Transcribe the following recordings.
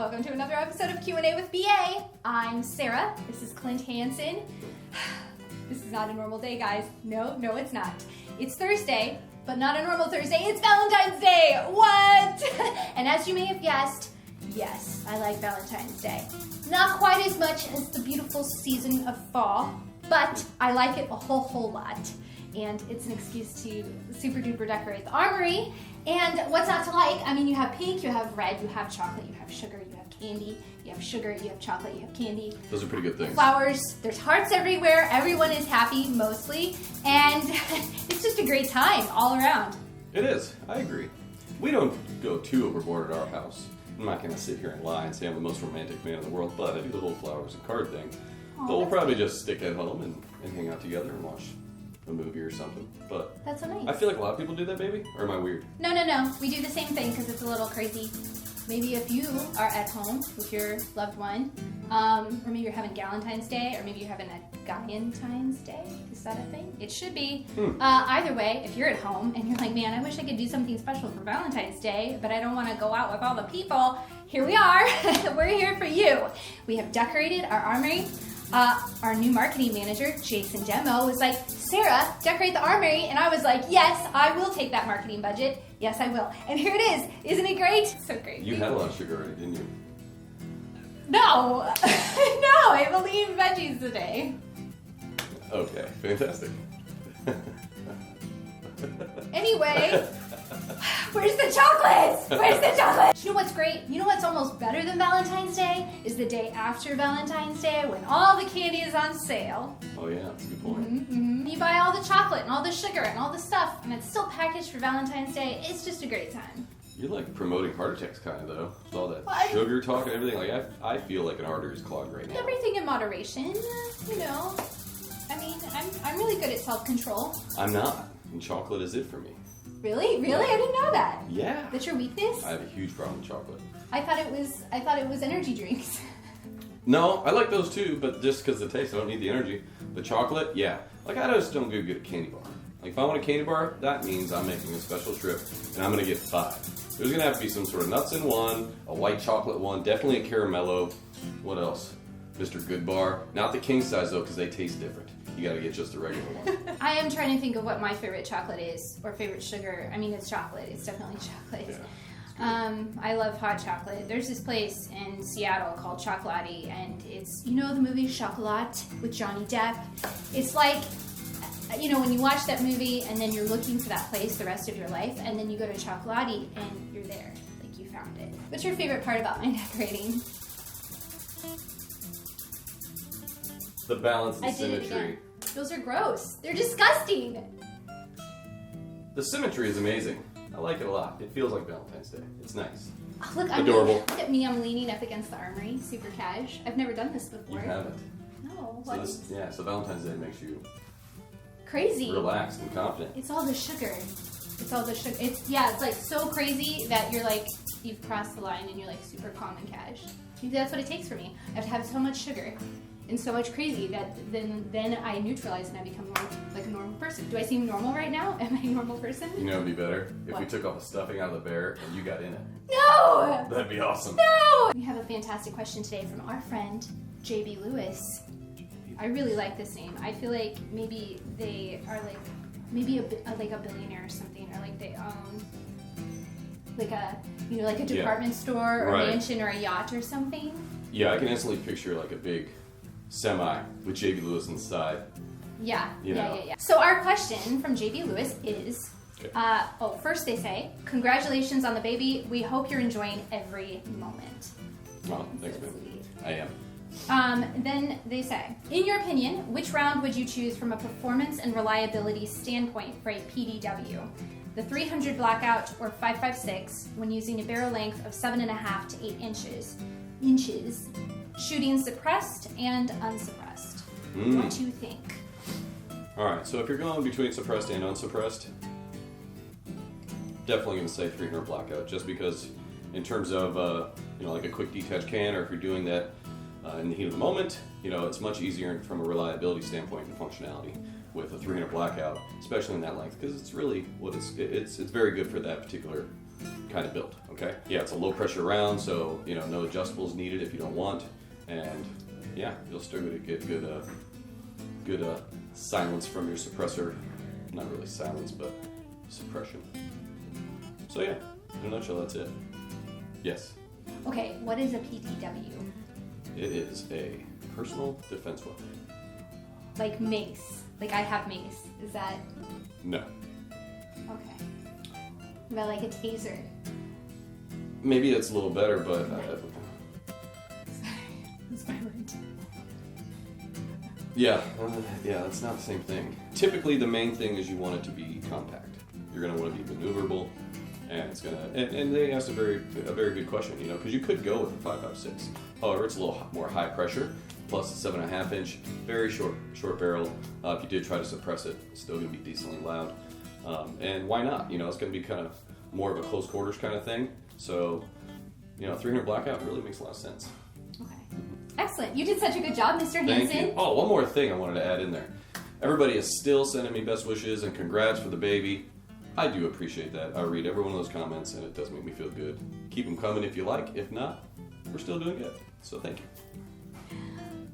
Welcome to another episode of Q&A with BA. I'm Sarah. This is Clint Hansen. This is not a normal day, guys. No, it's not. It's Thursday, but not a normal Thursday. It's Valentine's Day. What? And as you may have guessed, yes, I like Valentine's Day. Not quite as much as the beautiful season of fall, but I like it a whole lot. And it's an excuse to super duper decorate the armory. And what's not to like? I mean, you have pink, you have red, you have chocolate, you have sugar, you have candy, you have sugar, you have chocolate, you have candy. Those are pretty good things. Flowers, there's hearts everywhere, everyone is happy, mostly, and it's just a great time all around. It is, I agree. We don't go too overboard at our house. I'm not going to sit here and lie and say I'm the most romantic man in the world, but I do the whole flowers and card thing. But we'll probably just stick at home and hang out together and watch a movie or something. But that's so nice. I feel like a lot of people do that, maybe? Or am I weird? No. We do the same thing because it's a little crazy. Maybe if you are at home with your loved one, or maybe you're having Valentine's Day, or maybe you're having a Valentine's Day. Is that a thing? It should be. Either way, if you're at home and you're like, man, I wish I could do something special for Valentine's Day, but I don't want to go out with all the people, here we are. We're here for you. We have decorated our armory. Our new marketing manager, Jason Demo, was like, Sarah, decorate the armory. And I was like, yes, I will take that marketing budget. Yes, I will. And here it is. Isn't it great? So great. You had a lot of sugar already, didn't you? No. No, I believe veggies today. Okay, fantastic. Anyway, where's the chocolates? Where's the chocolate? You know what's great? You know what's almost better than Valentine's Day? Is the day after Valentine's Day when all the candy is on sale. Oh yeah, that's a good point. Mm-hmm. You buy all the chocolate and all the sugar and all the stuff, and it's still packaged for Valentine's Day. It's just a great time. You're like promoting heart attacks kind of though. With all that sugar talk and everything. Like I feel like an artery is clogged right now. Everything in moderation, you know. I mean, I'm really good at self-control. I'm not. And chocolate is it for me. Really? I didn't know that. Yeah. That's your weakness? I have a huge problem with chocolate. I thought it was energy drinks. No, I like those too, but just because of the taste, I don't need the energy. The chocolate, yeah. Like I just don't get good at candy bar. Like if I want a candy bar, that means I'm making a special trip and I'm gonna get 5. There's gonna have to be some sort of nuts in one, a white chocolate one, definitely a caramello. What else? Mr. Good Bar. Not the king size though, because they taste different. You gotta get just the regular one. I am trying to think of what my favorite chocolate is, or favorite sugar. I mean, it's chocolate. It's definitely chocolate. Yeah, I love hot chocolate. There's this place in Seattle called Chocolati, and it's, you know the movie Chocolat with Johnny Depp? It's like, you know, when you watch that movie and then you're looking for that place the rest of your life, and then you go to Chocolati and you're there. Like, you found it. What's your favorite part about my decorating? The balance and I did it symmetry. again. Those are gross. They're disgusting. The symmetry is amazing. I like it a lot. It feels like Valentine's Day. It's nice. Oh, look, Adorable. Look at me. I'm leaning up against the armory. Super cash. I've never done this before. You haven't. No. What? So Valentine's Day makes you Crazy. relaxed and confident. It's all the sugar. It's all the sugar. It's like so crazy that you're like, you've crossed the line and you're like super calm and cash. Maybe that's what it takes for me. I have to have so much sugar and so much crazy that then I neutralize and I become more like a normal person. Do I seem normal right now? Am I a normal person? You know, it'd be better if we What? took all the stuffing out of the bear and you got in it. No! That'd be awesome. No! We have a fantastic question today from our friend, JB Lewis. I really like this name. I feel like maybe they are like, maybe like a billionaire or something, or like they own like a, you know, like a department store or a mansion or a yacht or something. Yeah, I can instantly picture like a big semi with JB Lewis inside. Yeah, You know. yeah. So our question from JB Lewis is, first they say, congratulations on the baby. We hope you're enjoying every moment. Well, thanks, So man. sweet. I am. Then they say, in your opinion, which round would you choose from a performance and reliability standpoint for a PDW? The 300 blackout or 5.56 when using a barrel length of 7.5 to 8 inches, shooting suppressed and unsuppressed. What do you think? Alright, so if you're going between suppressed and unsuppressed, definitely going to say 300 blackout, just because in terms of, you know, like a quick detach can, or if you're doing that in the heat of the moment, you know, it's much easier from a reliability standpoint and functionality with a 300 blackout, especially in that length, because it's really what it's very good for that particular kind of build. Okay. Yeah, it's a low pressure round, so no adjustables needed if you don't want, and yeah, you'll still get good silence from your suppressor. Not really silence, but suppression. So yeah, in a nutshell, that's it. Yes. Okay, what is a PDW? It is a personal defense weapon. Like mace. Like I have mace. Is that? No. Okay. What about like a taser? Maybe it's a little better, but That's my word. yeah, it's not the same thing. Typically, the main thing is you want it to be compact. You're going to want to be maneuverable, and it's going to. And they asked a very good question, because you could go with a 5.56. However, it's a little more high pressure, plus a 7.5 inch, very short barrel. If you did try to suppress it, it's still going to be decently loud. And why not? It's going to be kind of more of a close quarters kind of thing. So, 300 blackout really makes a lot of sense. Okay. Excellent. You did such a good job, Mr. Hansen. Thank you. Oh, one more thing I wanted to add in there. Everybody is still sending me best wishes and congrats for the baby. I do appreciate that. I read every one of those comments, and it does make me feel good. Keep them coming if you like. If not, we're still doing good. So thank you.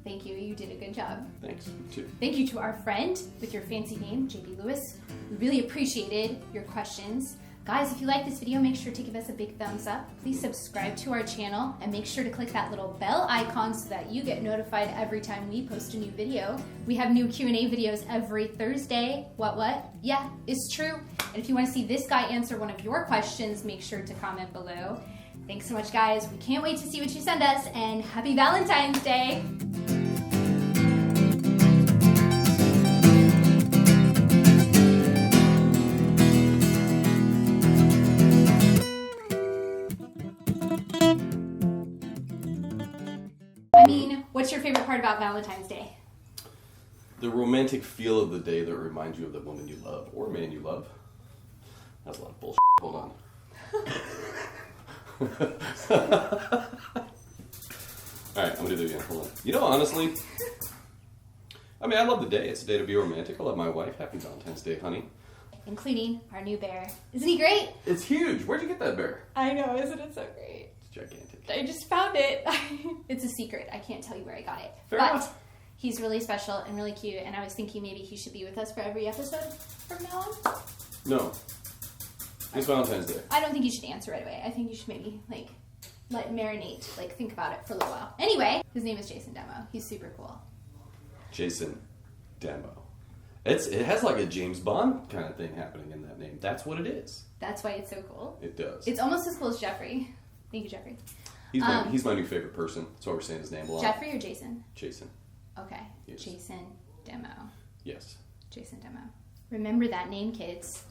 Thank you. You did a good job. Thanks. You too. Thank you to our friend with your fancy name, JB Lewis. We really appreciated your questions. Guys, if you like this video, make sure to give us a big thumbs up. Please subscribe to our channel and make sure to click that little bell icon so that you get notified every time we post a new video. We have new Q&A videos every Thursday. What? Yeah, it's true. And if you want to see this guy answer one of your questions, make sure to comment below. Thanks so much, guys. We can't wait to see what you send us, and happy Valentine's Day! What's your favorite part about Valentine's Day? The romantic feel of the day that reminds you of the woman you love or man you love. That's a lot of bullshit. Hold on. Alright, I'm gonna do it again. Hold on. Honestly, I love the day. It's a day to be romantic. I love my wife. Happy Valentine's Day, honey. Including our new bear. Isn't he great? It's huge. Where'd you get that bear? I know, isn't it so great? It's gigantic. I just found it. It's a secret. I can't tell you where I got it. Fair but enough. He's really special and really cute, and I was thinking maybe he should be with us for every episode from now on. No. It's Valentine's Day. I don't think you should answer right away. I think you should maybe, let it marinate. Think about it for a little while. Anyway, his name is Jason Demo. He's super cool. Jason Demo. It has like a James Bond kind of thing happening in that name. That's what it is. That's why it's so cool. It does. It's almost as cool as Jeffrey. Thank you, Jeffrey. He's my new favorite person. That's why we're saying his name a lot. Jeffrey or Jason? Jason. Okay. Yes. Jason Demo. Yes. Jason Demo. Remember that name, kids.